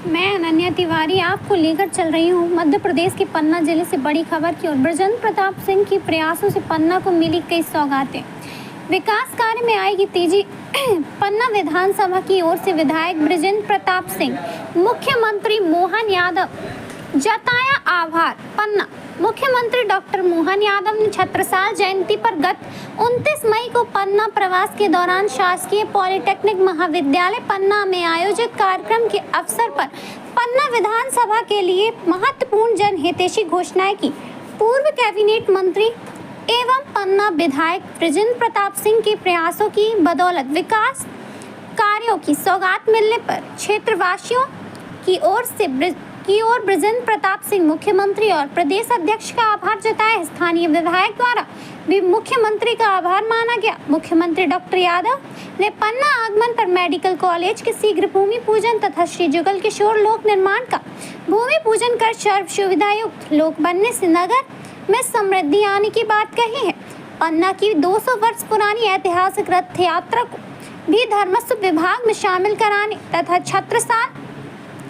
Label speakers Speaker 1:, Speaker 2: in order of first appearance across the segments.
Speaker 1: मैं अनन्या तिवारी आपको लेकर चल रही हूँ मध्य प्रदेश के पन्ना जिले से बड़ी खबर की ओर। बृजेंद्र प्रताप सिंह के प्रयासों से पन्ना को मिली कई सौगातें, विकास कार्य में आएगी तेजी। पन्ना विधानसभा की ओर से विधायक बृजेंद्र प्रताप सिंह, मुख्यमंत्री मोहन यादव जताया आभार। पन्ना मुख्यमंत्री डॉक्टर मोहन यादव ने छत्रसाल जयंती पर गत 29 मई को पन्ना प्रवास के दौरान शासकीय पॉलिटेक्निक महाविद्यालय पन्ना में आयोजित कार्यक्रम के अवसर पर पन्ना विधानसभा के लिए महत्वपूर्ण जनहितैषी घोषणाएं की। पूर्व कैबिनेट मंत्री एवं पन्ना विधायक बृजेंद्र प्रताप सिंह के प्रयासों की बदौलत विकास कार्यों की सौगात मिलने पर क्षेत्रवासियों की ओर बृजेंद्र प्रताप सिंह मुख्यमंत्री और प्रदेश अध्यक्ष का आभार जताया। स्थानीय विधायक द्वारा भी मुख्यमंत्री का आभार माना गया। मुख्यमंत्री डॉक्टर यादव ने पन्ना आगमन पर मेडिकल कॉलेज के शीघ्र भूमि पूजन तथा श्री जुगल किशोर लोक निर्माण का भूमि पूजन कर सर्व सुविधा युक्त लोक बनने से नगर में समृद्धि आने की बात कही है। पन्ना की 200 वर्ष पुरानी ऐतिहासिक रथ यात्रा को भी धर्मस्व विभाग में शामिल कराने तथा छत्रसाल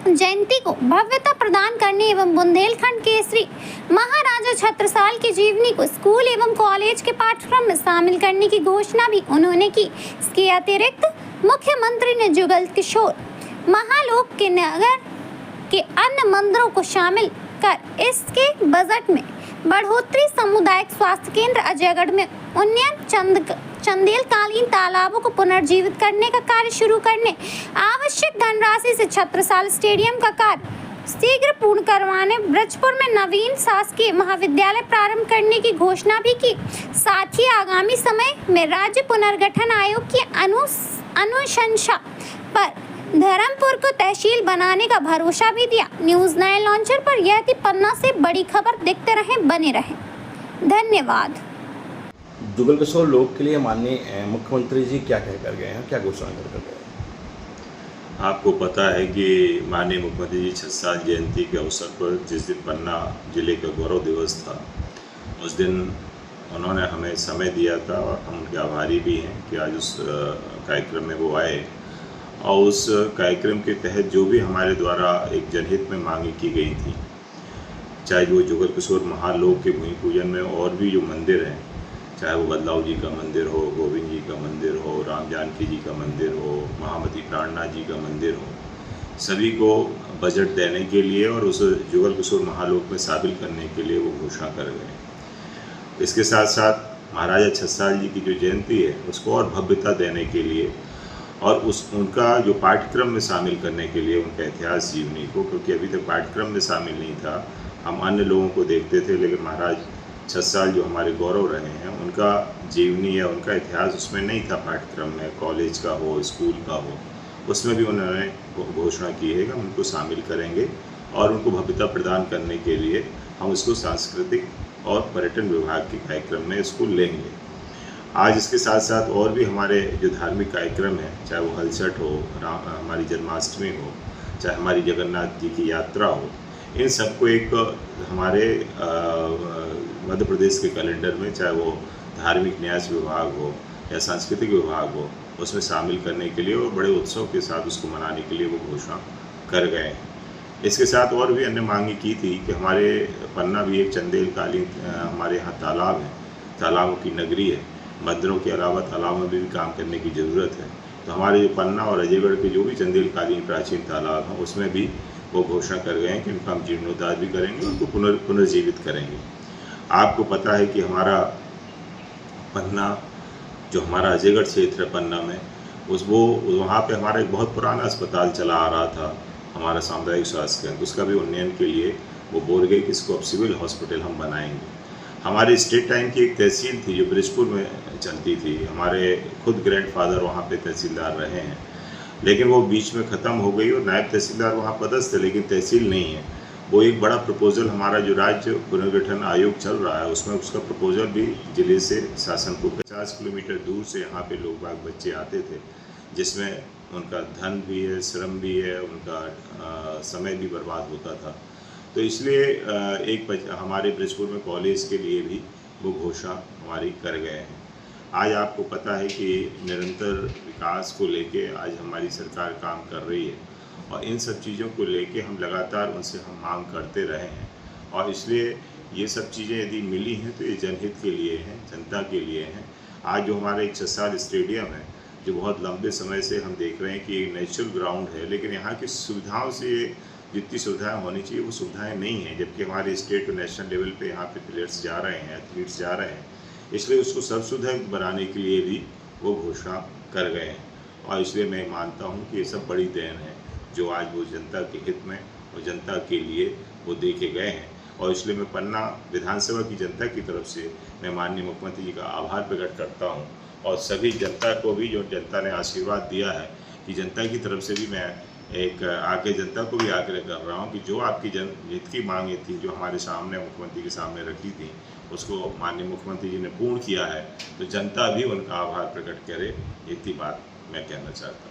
Speaker 1: जयंती को भव्यता प्रदान करने एवं बुंदेलखंड केसरी महाराजा छत्रसाल की जीवनी को स्कूल एवं कॉलेज के पाठ्यक्रम में शामिल करने की घोषणा भी उन्होंने की। इसके अतिरिक्त मुख्यमंत्री ने जुगल किशोर महालोक के नगर के अन्य मंदिरों को शामिल कर इसके बजट में बढ़ोतरी, सामुदायिक स्वास्थ्य केंद्र अजयगढ़ में उन्नयन, चंदेलकालीन तालाबों को पुनर्जीवित करने का कार्य शुरू करने, आवश्यक धनराशि से छत्रसाल स्टेडियम का कार्य शीघ्र पूर्ण करवाने, ब्रजपुर में नवीन शासकीय महाविद्यालय प्रारंभ करने की घोषणा भी की। साथ ही आगामी समय में राज्य पुनर्गठन आयोग की अनुशंसा पर धर्मपुर को तहसील बनाने का भरोसा भी दिया। न्यूज़ 9 लॉन्चर पर यह थी पन्ना से बड़ी खबर। देखते रहें, बने रहें। धन्यवाद।
Speaker 2: जुगल किशोर लोक के लिए माननीय मुख्यमंत्री जी क्या कह कर गए हैं, क्या घोषणा कर गए हैं?
Speaker 3: आपको पता है कि माननीय मुख्यमंत्री जी छत्रसाल जयंती के अवसर पर जिस दिन पन्ना जिले का गौरव दिवस था, उस दिन उन्होंने हमें समय दिया था और हम उनके आभारी भी हैं कि आज उस कार्यक्रम में वो आए और उस कार्यक्रम के तहत जो भी हमारे द्वारा एक जनहित में मांगे की गई थी, चाहे वो जुगल किशोर महालोक के भूमि पूजन में और भी जो मंदिर हैं, चाहे वो बदलाव जी का मंदिर हो, गोविंद जी का मंदिर हो, राम जानकी जी का मंदिर हो, महामती प्राणनाथ जी का मंदिर हो, सभी को बजट देने के लिए और उस जुगल किशोर महालोक में शामिल करने के लिए वो घोषणा कर गए। इसके साथ साथ महाराजा छत्रसाल जी की जो जयंती है उसको और भव्यता देने के लिए और उनका जो पाठ्यक्रम में शामिल करने के लिए उनका इतिहास जीवनी को, क्योंकि अभी तक पाठ्यक्रम में शामिल नहीं था, हम अन्य लोगों को देखते थे, लेकिन महाराज छत्रसाल जो हमारे गौरव रहे हैं उनका जीवनी या उनका इतिहास उसमें नहीं था पाठ्यक्रम में, कॉलेज का हो, स्कूल का हो, उसमें भी उन्होंने घोषणा की है कि हम उनको शामिल करेंगे और उनको भव्यता प्रदान करने के लिए हम इसको सांस्कृतिक और पर्यटन विभाग के कार्यक्रम में इसको लेंगे। आज इसके साथ साथ और भी हमारे जो धार्मिक कार्यक्रम हैं, चाहे वो हलचट हो, हमारी जन्माष्टमी हो, चाहे हमारी जगन्नाथ जी की यात्रा हो, इन सबको एक हमारे मध्य प्रदेश के कैलेंडर में, चाहे वो धार्मिक न्यास विभाग हो या सांस्कृतिक विभाग हो, उसमें शामिल करने के लिए और बड़े उत्सव के साथ उसको मनाने के लिए वो घोषणा कर गए हैं। इसके साथ और भी अन्य मांगे की थी कि हमारे पन्ना भी एक चंदेलकालीन हमारे यहाँ तालाब है, तालाबों की नगरी है, मंदिरों के अलावा तालाब में भी काम करने की ज़रूरत है। तो हमारे जो पन्ना और अजयगढ़ के जो भी चंदेलकालीन प्राचीन तालाब हैं उसमें भी वो घोषणा कर गए हैं कि उनका हम जीर्णोद्धार भी करेंगे, उनको पुनर्जीवित करेंगे। आपको पता है कि हमारा पन्ना जो हमारा अजयगढ़ क्षेत्र है पन्ना में, वहाँ पे हमारा एक बहुत पुराना अस्पताल चला आ रहा था, हमारा सामुदायिक स्वास्थ्य केंद्र, उसका भी उन्नयन के लिए वो बोल गए कि इसको अब सिविल हॉस्पिटल हम बनाएंगे। हमारे स्टेट टाइम की एक तहसील थी जो ब्रिजपुर में चलती थी, हमारे खुद ग्रैंडफादर वहाँ पे तहसीलदार रहे हैं, लेकिन वो बीच में ख़त्म हो गई और नायब तहसीलदार वहाँ पदस्थ थे, लेकिन तहसील नहीं है। वो एक बड़ा प्रपोजल हमारा जो राज्य पुनर्गठन आयोग चल रहा है उसमें उसका प्रपोजल भी जिले से शासन को 50 किलोमीटर दूर से यहाँ पे लोग बाग बच्चे आते थे, जिसमें उनका धन भी है, श्रम भी है, उनका समय भी बर्बाद होता था। तो इसलिए हमारे ब्रिजपुर में कॉलेज के लिए भी वो घोषणा हमारी कर गए हैं। आज आपको पता है कि निरंतर विकास को लेके आज हमारी सरकार काम कर रही है और इन सब चीज़ों को लेके हम लगातार उनसे हम मांग करते रहे हैं और इसलिए ये सब चीज़ें यदि मिली हैं तो ये जनहित के लिए हैं, जनता के लिए हैं। आज जो हमारा एक छसार स्टेडियम है जो बहुत लंबे समय से हम देख रहे हैं कि एक नेचुरल ग्राउंड है, लेकिन यहाँ की सुविधाओं से जितनी सुविधाएं होनी चाहिए वो सुविधाएं नहीं हैं, जबकि हमारे स्टेट और नेशनल लेवल पे यहाँ पे प्लेयर्स जा रहे हैं, एथलीट्स जा रहे हैं। इसलिए उसको सब सुविधायुक्त बनाने के लिए भी वो घोषणा कर गए हैं और इसलिए मैं मानता हूँ कि ये सब बड़ी देन है जो आज वो जनता के हित में और जनता के लिए वो दे के गए हैं। और इसलिए मैं पन्ना विधानसभा की जनता की तरफ से मैं माननीय मुख्यमंत्री जी का आभार प्रकट करता हूँ और सभी जनता को भी जो जनता ने आशीर्वाद दिया है कि जनता की तरफ से भी मैं एक आके जनता को भी आग्रह कर रहा हूँ कि जो आपकी जनहित की मांगें थी जो हमारे सामने मुख्यमंत्री के सामने रखी थी उसको माननीय मुख्यमंत्री जी ने पूर्ण किया है, तो जनता भी उनका आभार प्रकट करे, इतनी बात मैं कहना चाहता हूँ।